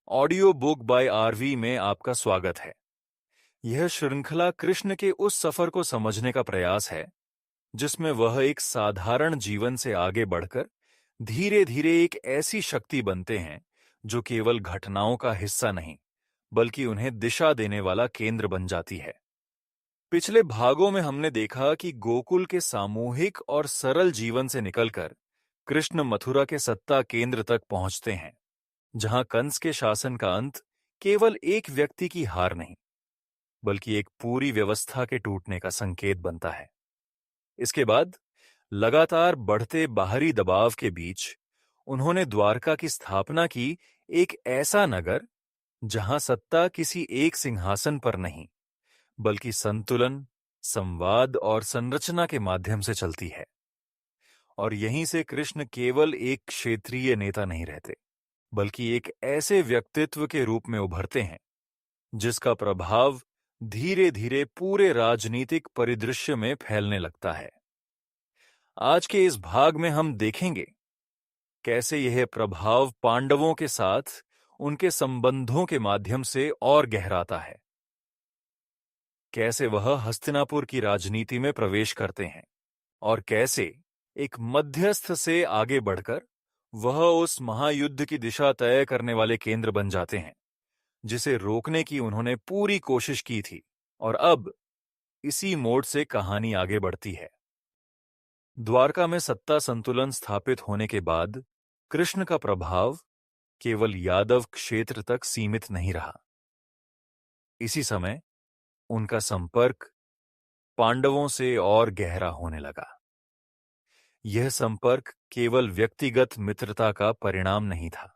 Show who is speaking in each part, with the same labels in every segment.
Speaker 1: Audio book by RV में आपका स्वागत है। यह श्रृंखला कृष्ण के उस सफर को समझने का प्रयास है जिसमें वह एक साधारण जीवन से आगे बढ़कर धीरे धीरे एक ऐसी शक्ति बनते हैं जो केवल घटनाओं का हिस्सा नहीं बल्कि उन्हें दिशा देने वाला केंद्र बन जाती है। पिछले भागों में हमने देखा कि गोकुल के सामूहिक और सरल जीवन से निकलकर कृष्ण मथुरा के सत्ता केंद्र तक पहुंचते हैं, जहां कंस के शासन का अंत केवल एक व्यक्ति की हार नहीं बल्कि एक पूरी व्यवस्था के टूटने का संकेत बनता है। इसके बाद लगातार बढ़ते बाहरी दबाव के बीच उन्होंने द्वारका की स्थापना की, एक ऐसा नगर जहां सत्ता किसी एक सिंहासन पर नहीं बल्कि संतुलन, संवाद और संरचना के माध्यम से चलती है। और यहीं से कृष्ण केवल एक क्षेत्रीय नेता नहीं रहते बल्कि एक ऐसे व्यक्तित्व के रूप में उभरते हैं जिसका प्रभाव धीरे धीरे पूरे राजनीतिक परिदृश्य में फैलने लगता है। आज के इस भाग में हम देखेंगे कैसे यह प्रभाव पांडवों के साथ उनके संबंधों के माध्यम से और गहराता है, कैसे वह हस्तिनापुर की राजनीति में प्रवेश करते हैं और कैसे एक मध्यस्थ से आगे बढ़कर वह उस महायुद्ध की दिशा तय करने वाले केंद्र बन जाते हैं जिसे रोकने की उन्होंने पूरी कोशिश की थी। और अब इसी मोड़ से कहानी आगे बढ़ती है। द्वारका में सत्ता संतुलन स्थापित होने के बाद कृष्ण का प्रभाव केवल यादव क्षेत्र तक सीमित नहीं रहा। इसी समय उनका संपर्क पांडवों से और गहरा होने लगा। यह संपर्क केवल व्यक्तिगत मित्रता का परिणाम नहीं था,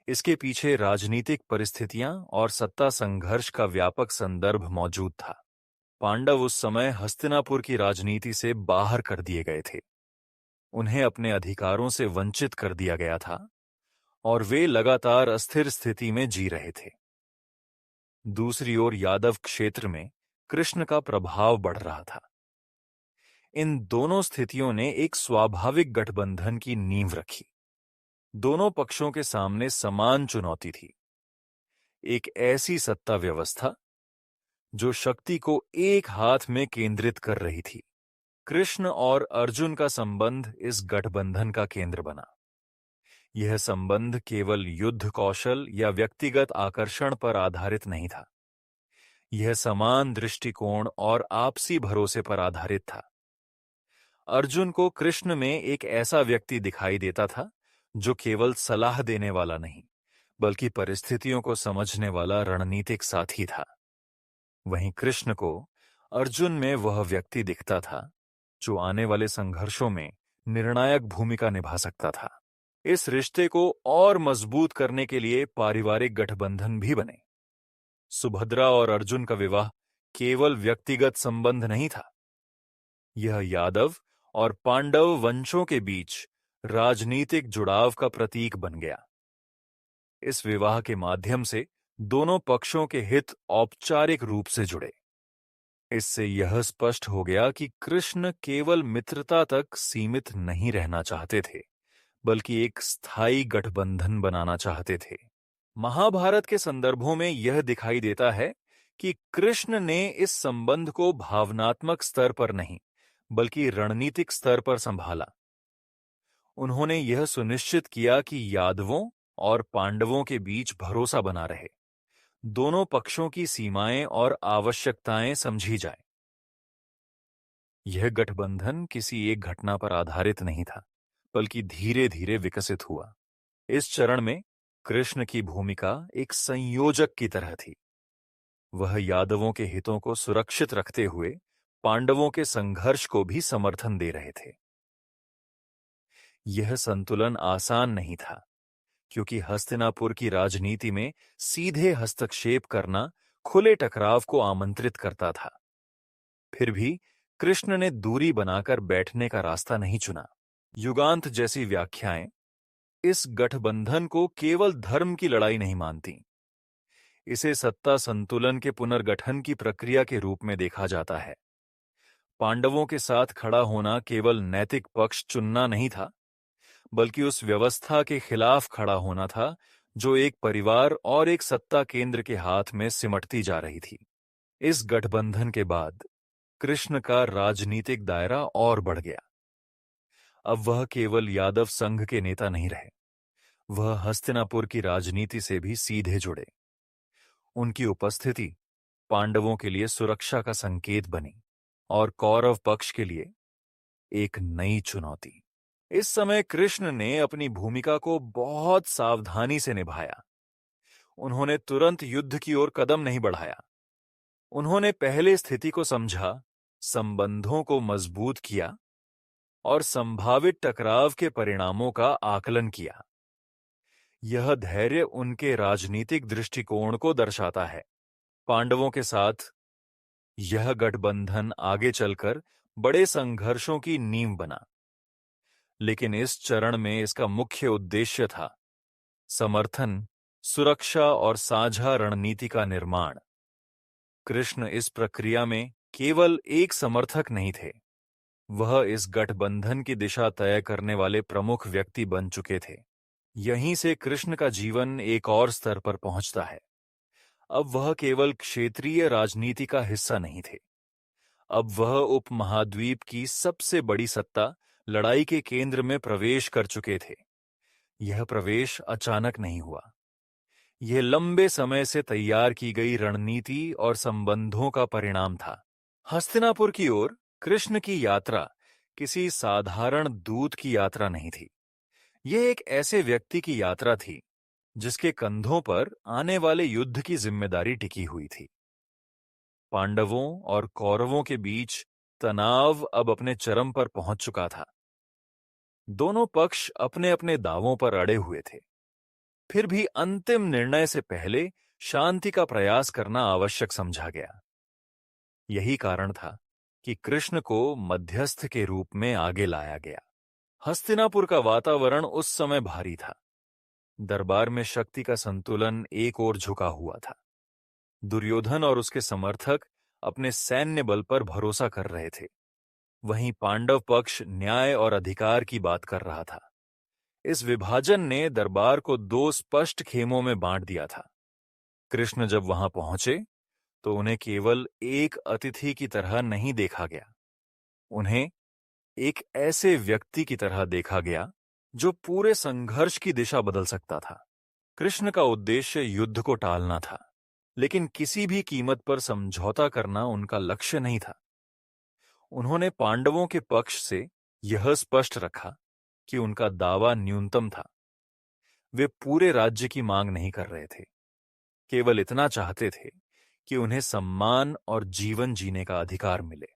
Speaker 1: इसके पीछे राजनीतिक परिस्थितियां और सत्ता संघर्ष का व्यापक संदर्भ मौजूद था। पांडव उस समय हस्तिनापुर की राजनीति से बाहर कर दिए गए थे, उन्हें अपने अधिकारों से वंचित कर दिया गया था और वे लगातार अस्थिर स्थिति में जी रहे थे। दूसरी ओर यादव क्षेत्र में कृष्ण का प्रभाव बढ़ रहा था। इन दोनों स्थितियों ने एक स्वाभाविक गठबंधन की नींव रखी। दोनों पक्षों के सामने समान चुनौती थी, एक ऐसी सत्ता व्यवस्था जो शक्ति को एक हाथ में केंद्रित कर रही थी। कृष्ण और अर्जुन का संबंध इस गठबंधन का केंद्र बना। यह संबंध केवल युद्ध कौशल या व्यक्तिगत आकर्षण पर आधारित नहीं था, यह समान दृष्टिकोण और आपसी भरोसे पर आधारित था। अर्जुन को कृष्ण में एक ऐसा व्यक्ति दिखाई देता था जो केवल सलाह देने वाला नहीं बल्कि परिस्थितियों को समझने वाला रणनीतिक साथी था। वहीं कृष्ण को अर्जुन में वह व्यक्ति दिखता था जो आने वाले संघर्षों में निर्णायक भूमिका निभा सकता था। इस रिश्ते को और मजबूत करने के लिए पारिवारिक गठबंधन भी बने। सुभद्रा और अर्जुन का विवाह केवल व्यक्तिगत संबंध नहीं था, यह यादव और पांडव वंशों के बीच राजनीतिक जुड़ाव का प्रतीक बन गया। इस विवाह के माध्यम से दोनों पक्षों के हित औपचारिक रूप से जुड़े। इससे यह स्पष्ट हो गया कि कृष्ण केवल मित्रता तक सीमित नहीं रहना चाहते थे बल्कि एक स्थायी गठबंधन बनाना चाहते थे। महाभारत के संदर्भों में यह दिखाई देता है कि कृष्ण ने इस संबंध को भावनात्मक स्तर पर नहीं बल्कि रणनीतिक स्तर पर संभाला। उन्होंने यह सुनिश्चित किया कि यादवों और पांडवों के बीच भरोसा बना रहे, दोनों पक्षों की सीमाएं और आवश्यकताएं समझी जाए। यह गठबंधन किसी एक घटना पर आधारित नहीं था बल्कि धीरे धीरे विकसित हुआ। इस चरण में कृष्ण की भूमिका एक संयोजक की तरह थी। वह यादवों के हितों को सुरक्षित रखते हुए पांडवों के संघर्ष को भी समर्थन दे रहे थे। यह संतुलन आसान नहीं था क्योंकि हस्तिनापुर की राजनीति में सीधे हस्तक्षेप करना खुले टकराव को आमंत्रित करता था। फिर भी कृष्ण ने दूरी बनाकर बैठने का रास्ता नहीं चुना। युगांत जैसी व्याख्याएं इस गठबंधन को केवल धर्म की लड़ाई नहीं मानती, इसे सत्ता संतुलन के पुनर्गठन की प्रक्रिया के रूप में देखा जाता है। पांडवों के साथ खड़ा होना केवल नैतिक पक्ष चुनना नहीं था बल्कि उस व्यवस्था के खिलाफ खड़ा होना था जो एक परिवार और एक सत्ता केंद्र के हाथ में सिमटती जा रही थी। इस गठबंधन के बाद कृष्ण का राजनीतिक दायरा और बढ़ गया। अब वह केवल यादव संघ के नेता नहीं रहे, वह हस्तिनापुर की राजनीति से भी सीधे जुड़े। उनकी उपस्थिति पांडवों के लिए सुरक्षा का संकेत बनी और कौरव पक्ष के लिए एक नई चुनौती। इस समय कृष्ण ने अपनी भूमिका को बहुत सावधानी से निभाया। उन्होंने तुरंत युद्ध की ओर कदम नहीं बढ़ाया। उन्होंने पहले स्थिति को समझा, संबंधों को मजबूत किया और संभावित टकराव के परिणामों का आकलन किया। यह धैर्य उनके राजनीतिक दृष्टिकोण को दर्शाता है। पांडवों के साथ यह गठबंधन आगे चलकर बड़े संघर्षों की नींव बना, लेकिन इस चरण में इसका मुख्य उद्देश्य था समर्थन, सुरक्षा और साझा रणनीति का निर्माण। कृष्ण इस प्रक्रिया में केवल एक समर्थक नहीं थे, वह इस गठबंधन की दिशा तय करने वाले प्रमुख व्यक्ति बन चुके थे। यहीं से कृष्ण का जीवन एक और स्तर पर पहुंचता है। अब वह केवल क्षेत्रीय राजनीति का हिस्सा नहीं थे, अब वह उपमहाद्वीप की सबसे बड़ी सत्ता लड़ाई के केंद्र में प्रवेश कर चुके थे। यह प्रवेश अचानक नहीं हुआ, यह लंबे समय से तैयार की गई रणनीति और संबंधों का परिणाम था। हस्तिनापुर की ओर कृष्ण की यात्रा किसी साधारण दूत की यात्रा नहीं थी। यह एक ऐसे व्यक्ति की यात्रा थी जिसके कंधों पर आने वाले युद्ध की जिम्मेदारी टिकी हुई थी। पांडवों और कौरवों के बीच तनाव अब अपने चरम पर पहुंच चुका था। दोनों पक्ष अपने अपने दावों पर अड़े हुए थे। फिर भी अंतिम निर्णय से पहले शांति का प्रयास करना आवश्यक समझा गया। यही कारण था कि कृष्ण को मध्यस्थ के रूप में आगे लाया गया। हस्तिनापुर का वातावरण उस समय भारी था। दरबार में शक्ति का संतुलन एक ओर झुका हुआ था। दुर्योधन और उसके समर्थक अपने सैन्य बल पर भरोसा कर रहे थे, वहीं पांडव पक्ष न्याय और अधिकार की बात कर रहा था। इस विभाजन ने दरबार को दो स्पष्ट खेमों में बांट दिया था। कृष्ण जब वहां पहुंचे तो उन्हें केवल एक अतिथि की तरह नहीं देखा गया, उन्हें एक ऐसे व्यक्ति की तरह देखा गया जो पूरे संघर्ष की दिशा बदल सकता था। कृष्ण का उद्देश्य युद्ध को टालना था, लेकिन किसी भी कीमत पर समझौता करना उनका लक्ष्य नहीं था। उन्होंने पांडवों के पक्ष से यह स्पष्ट रखा कि उनका दावा न्यूनतम था। वे पूरे राज्य की मांग नहीं कर रहे थे, केवल इतना चाहते थे कि उन्हें सम्मान और जीवन जीने का अधिकार मिले।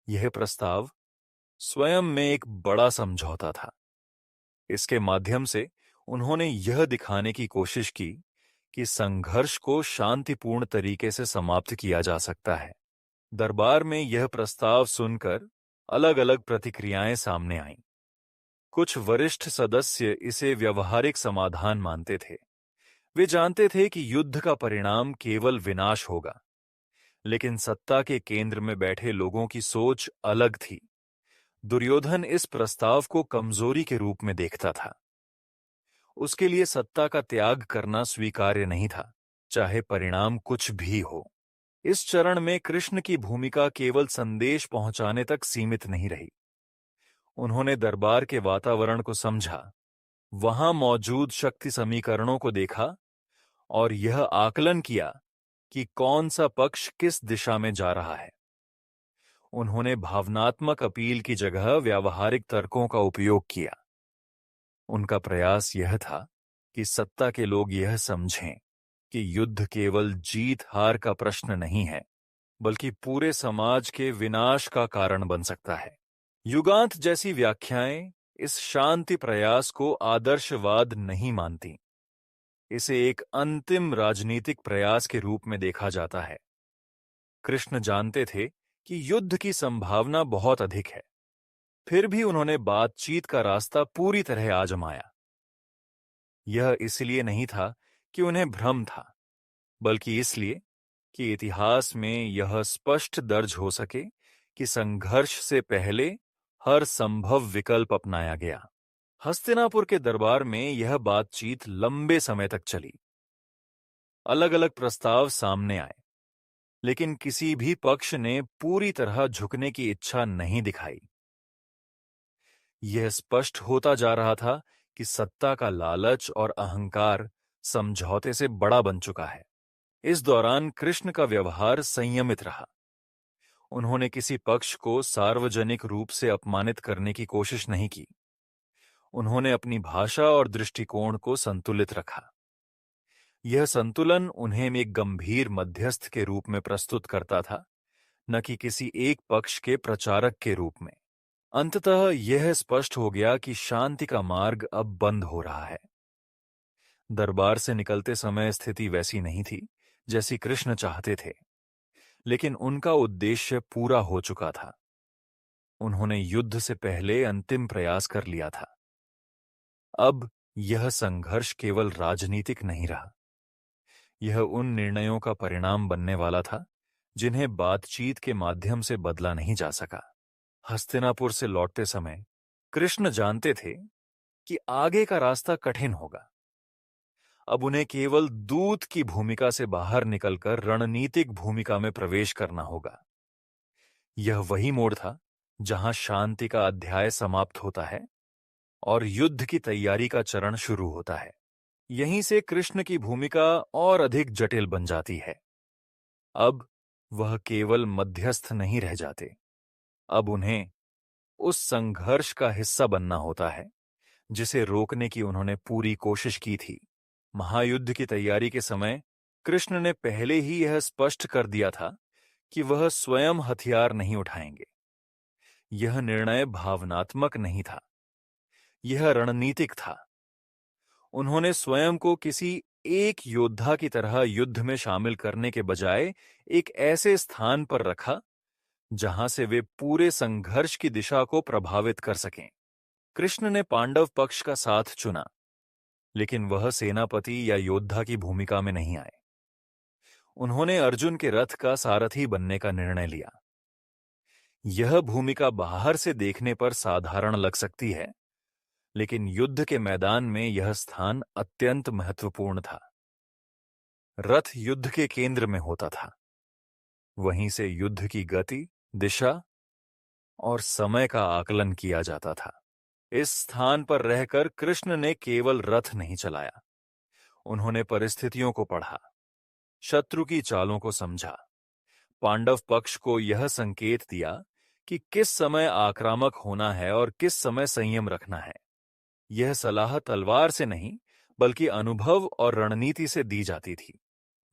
Speaker 1: यह प्रस्ताव स्वयं में एक बड़ा समझौता था। इसके माध्यम से उन्होंने यह दिखाने की कोशिश की कि संघर्ष को शांतिपूर्ण तरीके से समाप्त किया जा सकता है। दरबार में यह प्रस्ताव सुनकर अलग अलग प्रतिक्रियाएं सामने आईं। कुछ वरिष्ठ सदस्य इसे व्यवहारिक समाधान मानते थे। वे जानते थे कि युद्ध का परिणाम केवल विनाश होगा, लेकिन सत्ता के केंद्र में बैठे लोगों की सोच अलग थी। दुर्योधन इस प्रस्ताव को कमजोरी के रूप में देखता था। उसके लिए सत्ता का त्याग करना स्वीकार्य नहीं था, चाहे परिणाम कुछ भी हो। इस चरण में कृष्ण की भूमिका केवल संदेश पहुंचाने तक सीमित नहीं रही। उन्होंने दरबार के वातावरण को समझा, वहां मौजूद शक्ति समीकरणों को देखा और यह आकलन किया कि कौन सा पक्ष किस दिशा में जा रहा है। उन्होंने भावनात्मक अपील की जगह व्यावहारिक तर्कों का उपयोग किया। उनका प्रयास यह था कि सत्ता के लोग यह समझें कि युद्ध केवल जीत हार का प्रश्न नहीं है, बल्कि पूरे समाज के विनाश का कारण बन सकता है। युगांत जैसी व्याख्याएं इस शांति प्रयास को आदर्शवाद नहीं मानती। इसे एक अंतिम राजनीतिक प्रयास के रूप में देखा जाता है। कृष्ण जानते थे कि युद्ध की संभावना बहुत अधिक है, फिर भी उन्होंने बातचीत का रास्ता पूरी तरह आजमाया। यह इसलिए नहीं था कि उन्हें भ्रम था, बल्कि इसलिए कि इतिहास में यह स्पष्ट दर्ज हो सके कि संघर्ष से पहले हर संभव विकल्प अपनाया गया। हस्तिनापुर के दरबार में यह बातचीत लंबे समय तक चली। अलग अलग प्रस्ताव सामने आए, लेकिन किसी भी पक्ष ने पूरी तरह झुकने की इच्छा नहीं दिखाई। यह स्पष्ट होता जा रहा था कि सत्ता का लालच और अहंकार समझौते से बड़ा बन चुका है। इस दौरान कृष्ण का व्यवहार संयमित रहा। उन्होंने किसी पक्ष को सार्वजनिक रूप से अपमानित करने की कोशिश नहीं की। उन्होंने अपनी भाषा और दृष्टिकोण को संतुलित रखा। यह संतुलन उन्हें एक गंभीर मध्यस्थ के रूप में प्रस्तुत करता था, न कि किसी एक पक्ष के प्रचारक के रूप में। अंततः यह स्पष्ट हो गया कि शांति का मार्ग अब बंद हो रहा है। दरबार से निकलते समय स्थिति वैसी नहीं थी जैसी कृष्ण चाहते थे, लेकिन उनका उद्देश्य पूरा हो चुका था। उन्होंने युद्ध से पहले अंतिम प्रयास कर लिया था। अब यह संघर्ष केवल राजनीतिक नहीं रहा। यह उन निर्णयों का परिणाम बनने वाला था जिन्हें बातचीत के माध्यम से बदला नहीं जा सका। हस्तिनापुर से लौटते समय कृष्ण जानते थे कि आगे का रास्ता कठिन होगा। अब उन्हें केवल दूत की भूमिका से बाहर निकलकर रणनीतिक भूमिका में प्रवेश करना होगा। यह वही मोड़ था जहां शांति का अध्याय समाप्त होता है और युद्ध की तैयारी का चरण शुरू होता है। यहीं से कृष्ण की भूमिका और अधिक जटिल बन जाती है। अब वह केवल मध्यस्थ नहीं रह जाते। अब उन्हें उस संघर्ष का हिस्सा बनना होता है जिसे रोकने की उन्होंने पूरी कोशिश की थी। महायुद्ध की तैयारी के समय कृष्ण ने पहले ही यह स्पष्ट कर दिया था कि वह स्वयं हथियार नहीं उठाएंगे। यह निर्णय भावनात्मक नहीं था, यह रणनीतिक था। उन्होंने स्वयं को किसी एक योद्धा की तरह युद्ध में शामिल करने के बजाय एक ऐसे स्थान पर रखा जहां से वे पूरे संघर्ष की दिशा को प्रभावित कर सकें। कृष्ण ने पांडव पक्ष का साथ चुना, लेकिन वह सेनापति या योद्धा की भूमिका में नहीं आए। उन्होंने अर्जुन के रथ का सारथी बनने का निर्णय लिया। यह भूमिका बाहर से देखने पर साधारण लग सकती है, लेकिन युद्ध के मैदान में यह स्थान अत्यंत महत्वपूर्ण था। रथ युद्ध के केंद्र में होता था। वहीं से युद्ध की गति, दिशा और समय का आकलन किया जाता था। इस स्थान पर रहकर कृष्ण ने केवल रथ नहीं चलाया, उन्होंने परिस्थितियों को पढ़ा, शत्रु की चालों को समझा, पांडव पक्ष को यह संकेत दिया कि किस समय आक्रामक होना है और किस समय संयम रखना है। यह सलाह तलवार से नहीं, बल्कि अनुभव और रणनीति से दी जाती थी।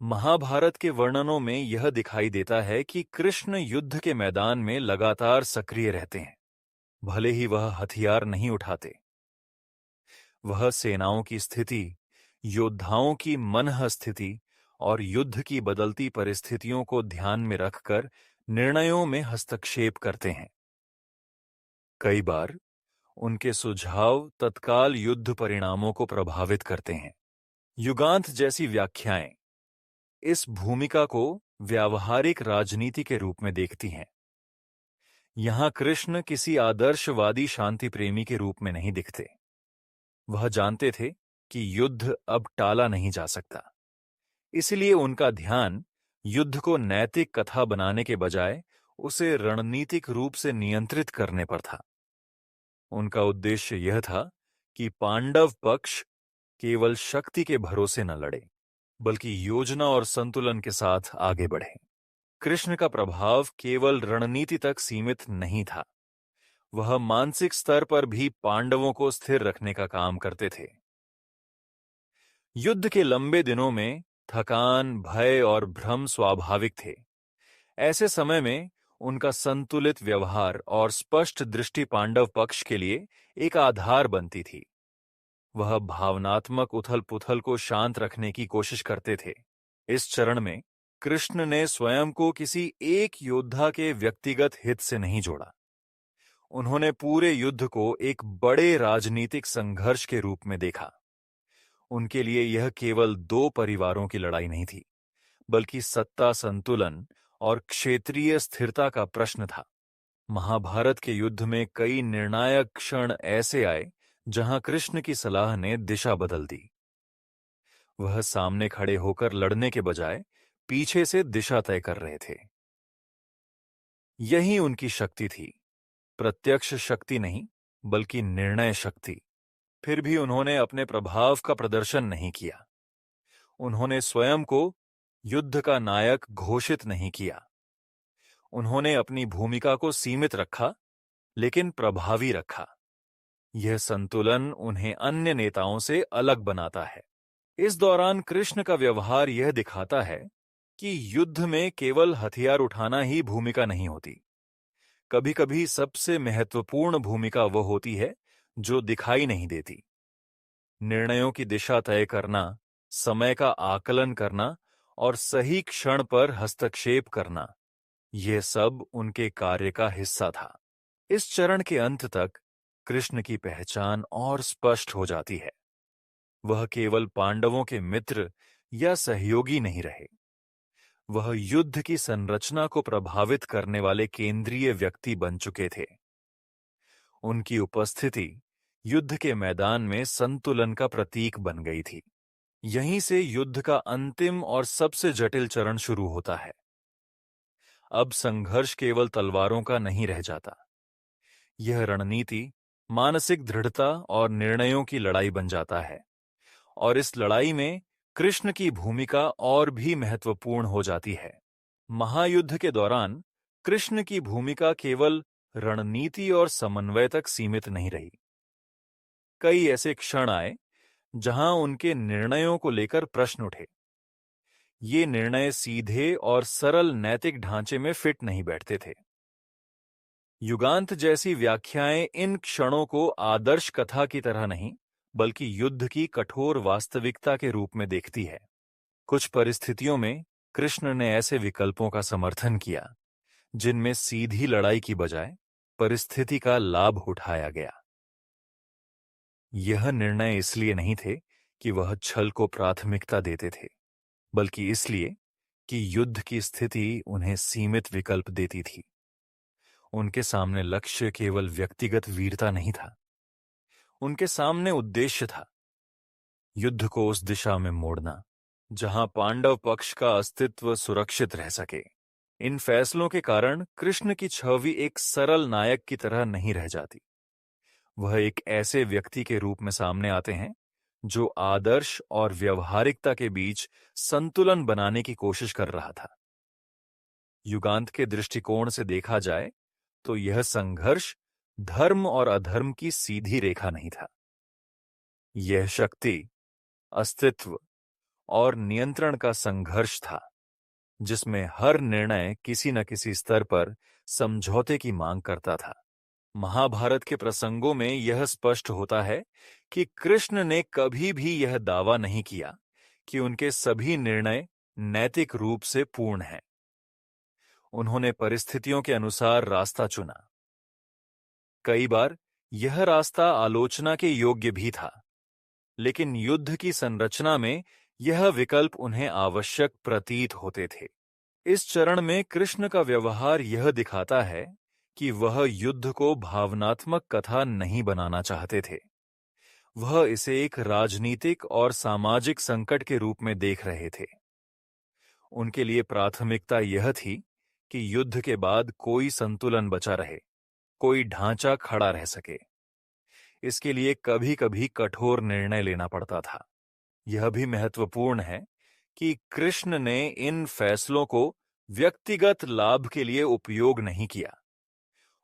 Speaker 1: महाभारत के वर्णनों में यह दिखाई देता है कि कृष्ण युद्ध के मैदान में लगातार सक्रिय रहते हैं। भले ही वह हथियार नहीं उठाते, वह सेनाओं की स्थिति, योद्धाओं की मनः स्थिति और युद्ध की बदलती परिस्थितियों को ध्यान में रखकर निर्णयों में हस्तक्षेप करते हैं। कई बार उनके सुझाव तत्काल युद्ध परिणामों को प्रभावित करते हैं। युगांत जैसी व्याख्याएं इस भूमिका को व्यावहारिक राजनीति के रूप में देखती हैं। यहां कृष्ण किसी आदर्शवादी शांति प्रेमी के रूप में नहीं दिखते। वह जानते थे कि युद्ध अब टाला नहीं जा सकता, इसलिए उनका ध्यान युद्ध को नैतिक कथा बनाने के बजाय उसे रणनीतिक रूप से नियंत्रित करने पर था। उनका उद्देश्य यह था कि पांडव पक्ष केवल शक्ति के भरोसे न लड़े, बल्कि योजना और संतुलन के साथ आगे बढ़े। कृष्ण का प्रभाव केवल रणनीति तक सीमित नहीं था, वह मानसिक स्तर पर भी पांडवों को स्थिर रखने का काम करते थे। युद्ध के लंबे दिनों में थकान, भय और भ्रम स्वाभाविक थे। ऐसे समय में उनका संतुलित व्यवहार और स्पष्ट दृष्टि पांडव पक्ष के लिए एक आधार बनती थी। वह भावनात्मक उथल-पुथल को शांत रखने की कोशिश करते थे। इस चरण में कृष्ण ने स्वयं को किसी एक योद्धा के व्यक्तिगत हित से नहीं जोड़ा। उन्होंने पूरे युद्ध को एक बड़े राजनीतिक संघर्ष के रूप में देखा। उनके लिए यह केवल दो परिवारों की लड़ाई नहीं थी, बल्कि सत्ता संतुलन और क्षेत्रीय स्थिरता का प्रश्न था। महाभारत के युद्ध में कई निर्णायक क्षण ऐसे आए जहां कृष्ण की सलाह ने दिशा बदल दी। वह सामने खड़े होकर लड़ने के बजाय पीछे से दिशा तय कर रहे थे। यही उनकी शक्ति थी, प्रत्यक्ष शक्ति नहीं, बल्कि निर्णय शक्ति। फिर भी उन्होंने अपने प्रभाव का प्रदर्शन नहीं किया। उन्होंने स्वयं को युद्ध का नायक घोषित नहीं किया। उन्होंने अपनी भूमिका को सीमित रखा, लेकिन प्रभावी रखा। यह संतुलन उन्हें अन्य नेताओं से अलग बनाता है। इस दौरान कृष्ण का व्यवहार यह दिखाता है कि युद्ध में केवल हथियार उठाना ही भूमिका नहीं होती। कभी-कभी सबसे महत्वपूर्ण भूमिका वह होती है जो दिखाई नहीं देती। निर्णयों की दिशा तय करना, समय का आकलन करना और सही क्षण पर हस्तक्षेप करना, यह सब उनके कार्य का हिस्सा था। इस चरण के अंत तक कृष्ण की पहचान और स्पष्ट हो जाती है। वह केवल पांडवों के मित्र या सहयोगी नहीं रहे। वह युद्ध की संरचना को प्रभावित करने वाले केंद्रीय व्यक्ति बन चुके थे। उनकी उपस्थिति युद्ध के मैदान में संतुलन का प्रतीक बन गई थी। यहीं से युद्ध का अंतिम और सबसे जटिल चरण शुरू होता है। अब संघर्ष केवल तलवारों का नहीं रह जाता। यह रणनीति, मानसिक दृढ़ता और निर्णयों की लड़ाई बन जाता है। और इस लड़ाई में कृष्ण की भूमिका और भी महत्वपूर्ण हो जाती है। महायुद्ध के दौरान कृष्ण की भूमिका केवल रणनीति और समन्वय तक सीमित नहीं रही। कई ऐसे क्षण आए जहां उनके निर्णयों को लेकर प्रश्न उठे। ये निर्णय सीधे और सरल नैतिक ढांचे में फिट नहीं बैठते थे। युगांत जैसी व्याख्याएं इन क्षणों को आदर्श कथा की तरह नहीं, बल्कि युद्ध की कठोर वास्तविकता के रूप में देखती है। कुछ परिस्थितियों में कृष्ण ने ऐसे विकल्पों का समर्थन किया जिनमें सीधी लड़ाई की बजाय परिस्थिति का लाभ उठाया गया। यह निर्णय इसलिए नहीं थे कि वह छल को प्राथमिकता देते थे, बल्कि इसलिए कि युद्ध की स्थिति उन्हें सीमित विकल्प देती थी। उनके सामने लक्ष्य केवल व्यक्तिगत वीरता नहीं था, उनके सामने उद्देश्य था, युद्ध को उस दिशा में मोड़ना जहां पांडव पक्ष का अस्तित्व सुरक्षित रह सके। इन फैसलों के कारण कृष्ण की छवि एक सरल नायक की तरह नहीं रह जाती। वह एक ऐसे व्यक्ति के रूप में सामने आते हैं जो आदर्श और व्यवहारिकता के बीच संतुलन बनाने की कोशिश कर रहा था। युगांत के दृष्टिकोण से देखा जाए तो यह संघर्ष धर्म और अधर्म की सीधी रेखा नहीं था। यह शक्ति, अस्तित्व और नियंत्रण का संघर्ष था, जिसमें हर निर्णय किसी न किसी स्तर पर समझौते की मांग करता था। महाभारत के प्रसंगों में यह स्पष्ट होता है कि कृष्ण ने कभी भी यह दावा नहीं किया कि उनके सभी निर्णय नैतिक रूप से पूर्ण हैं। उन्होंने परिस्थितियों के अनुसार रास्ता चुना। कई बार यह रास्ता आलोचना के योग्य भी था, लेकिन युद्ध की संरचना में यह विकल्प उन्हें आवश्यक प्रतीत होते थे। इस चरण में कृष्ण का व्यवहार यह दिखाता है कि वह युद्ध को भावनात्मक कथा नहीं बनाना चाहते थे। वह इसे एक राजनीतिक और सामाजिक संकट के रूप में देख रहे थे। उनके लिए प्राथमिकता यह थी कि युद्ध के बाद कोई संतुलन बचा रहे, कोई ढांचा खड़ा रह सके। इसके लिए कभी-कभी कठोर निर्णय लेना पड़ता था। यह भी महत्वपूर्ण है कि कृष्ण ने इन फैसलों को व्यक्तिगत लाभ के लिए उपयोग नहीं किया।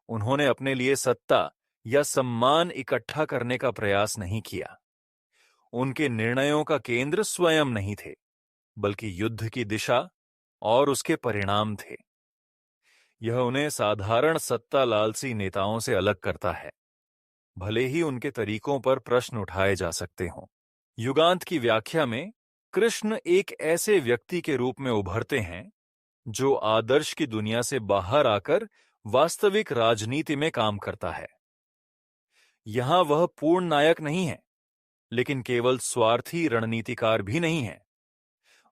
Speaker 1: उन्होंने अपने लिए सत्ता या सम्मान इकट्ठा करने का प्रयास नहीं किया। उनके निर्णयों का केंद्र स्वयं नहीं थे, बल्कि युद्ध की दिशा और उसके परिणाम थे। यह उन्हें साधारण सत्ता लालसी नेताओं से अलग करता है, भले ही उनके तरीकों पर प्रश्न उठाए जा सकते हों। युगांत की व्याख्या में कृष्ण एक ऐसे व्यक्ति के रूप में उभरते हैं जो आदर्श की दुनिया से बाहर आकर वास्तविक राजनीति में काम करता है। यहां वह पूर्ण नायक नहीं है, लेकिन केवल स्वार्थी रणनीतिकार भी नहीं है।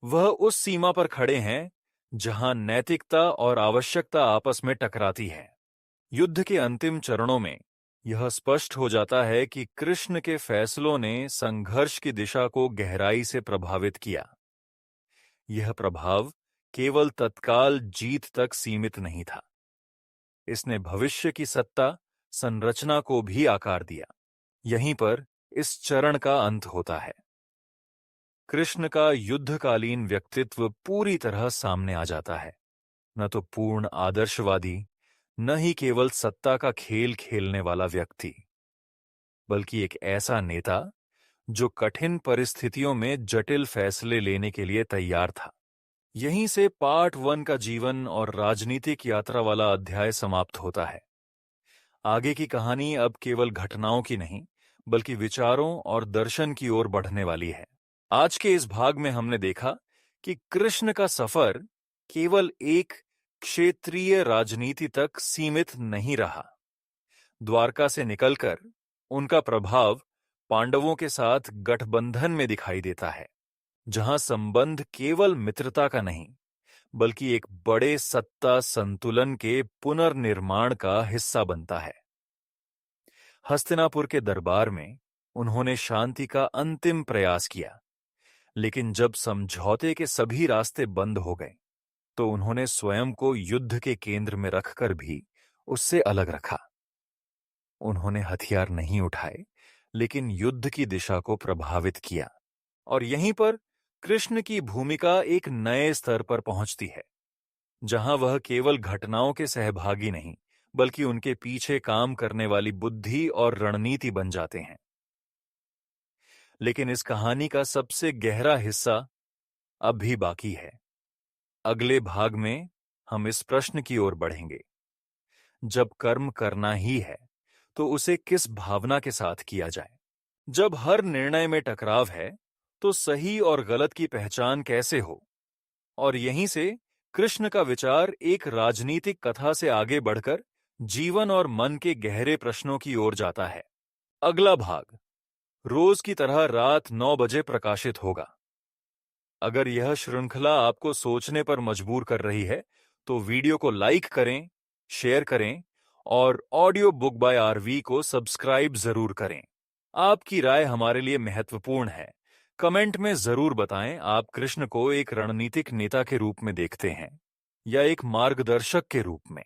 Speaker 1: वह उस सीमा पर खड़े हैं जहां नैतिकता और आवश्यकता आपस में टकराती है। युद्ध के अंतिम चरणों में यह स्पष्ट हो जाता है कि कृष्ण के फैसलों ने संघर्ष की दिशा को गहराई से प्रभावित किया। यह प्रभाव केवल तत्काल जीत तक सीमित नहीं था। इसने भविष्य की सत्ता संरचना को भी आकार दिया। यहीं पर इस चरण का अंत होता है। कृष्ण का युद्धकालीन व्यक्तित्व पूरी तरह सामने आ जाता है। न तो पूर्ण आदर्शवादी, न ही केवल सत्ता का खेल खेलने वाला व्यक्ति, बल्कि एक ऐसा नेता जो कठिन परिस्थितियों में जटिल फैसले लेने के लिए तैयार था। यहीं से पार्ट 1 का जीवन और राजनीतिक यात्रा वाला अध्याय समाप्त होता है। आगे की कहानी अब केवल घटनाओं की नहीं, बल्कि विचारों और दर्शन की ओर बढ़ने वाली है। आज के इस भाग में हमने देखा कि कृष्ण का सफर केवल एक क्षेत्रीय राजनीति तक सीमित नहीं रहा। द्वारका से निकलकर उनका प्रभाव पांडवों के साथ गठबंधन में दिखाई देता है, जहां संबंध केवल मित्रता का नहीं, बल्कि एक बड़े सत्ता संतुलन के पुनर्निर्माण का हिस्सा बनता है। हस्तिनापुर के दरबार में उन्होंने शांति का अंतिम प्रयास किया, लेकिन जब समझौते के सभी रास्ते बंद हो गए, तो उन्होंने स्वयं को युद्ध के केंद्र में रखकर भी उससे अलग रखा। उन्होंने हथियार नहीं उठाए, लेकिन युद्ध की दिशा को प्रभावित किया। और यहीं पर कृष्ण की भूमिका एक नए स्तर पर पहुंचती है, जहां वह केवल घटनाओं के सहभागी नहीं, बल्कि उनके पीछे काम करने वाली बुद्धि और रणनीति बन जाते हैं। लेकिन इस कहानी का सबसे गहरा हिस्सा अब भी बाकी है। अगले भाग में हम इस प्रश्न की ओर बढ़ेंगे, जब कर्म करना ही है तो उसे किस भावना के साथ किया जाए? जब हर निर्णय में टकराव है, तो सही और गलत की पहचान कैसे हो? और यहीं से कृष्ण का विचार एक राजनीतिक कथा से आगे बढ़कर जीवन और मन के गहरे प्रश्नों की ओर जाता है। अगला भाग रोज की तरह रात 9 बजे प्रकाशित होगा। अगर यह श्रृंखला आपको सोचने पर मजबूर कर रही है, तो वीडियो को लाइक करें, शेयर करें और ऑडियो बुक बाय आरवी को सब्सक्राइब जरूर करें। आपकी राय हमारे लिए महत्वपूर्ण है। कमेंट में जरूर बताएं आप कृष्ण को एक रणनीतिक नेता के रूप में देखते हैं या एक मार्गदर्शक के रूप में।